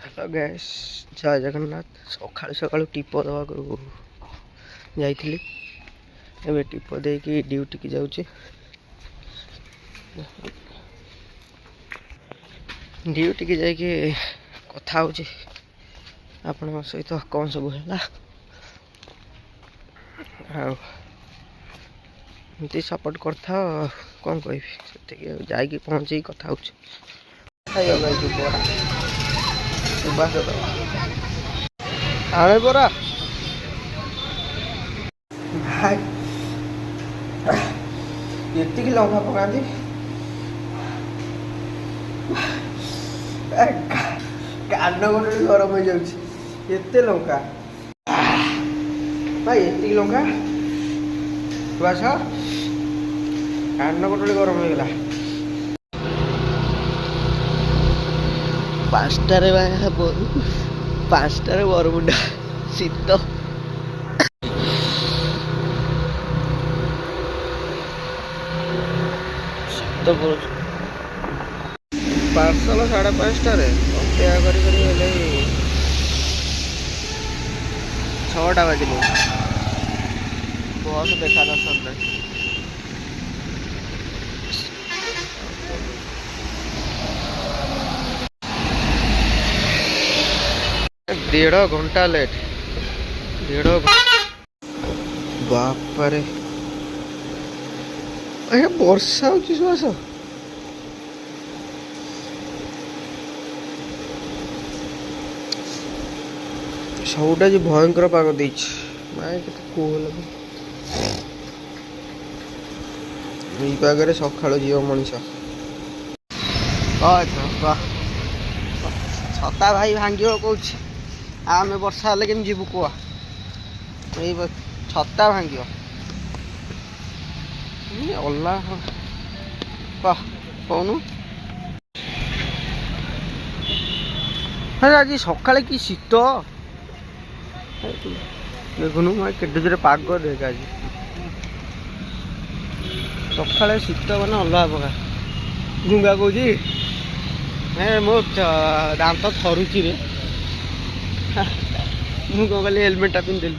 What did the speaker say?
hello guys जय जगन्नाथ सकाळु सकाळु टीप दवा जाइली एवं टीप देकी ड्यूटी की जाऊँगी ड्यूटी की जाइए कथा हो आपण सहित कौन सब है एमती सपोर्ट कर कौन कह जाकि पहुँचे कथा हो आने परा भाई ये लंका पकाती कान गोटे गरम हो जाते लंका भाई ये लंका बस कान गोटे गरम हो गला 5टारे 5टारे बरमुंडा शीत पार्सल 5:30 अपेक्षा कर 6टा बाजिल बस देखा दर्शन नहीं 1.5 घंटा लेट 1.5 बापरे अरे वर्षा होची श्वास सबुटा जो भयंकर पाग दे पागे सका जीव मनीष छता भाई भांग कौन आम वर्षा हेल्ले केम जीवु कह छता भांग अल्ला कौन आज सका कि शीत देखुनु के जोरे पाग देख आज सका शीत मैंने अलग प्रकार गुंगा कौच मो दांत थरुची रे मुझे हेलमेटा पिंधि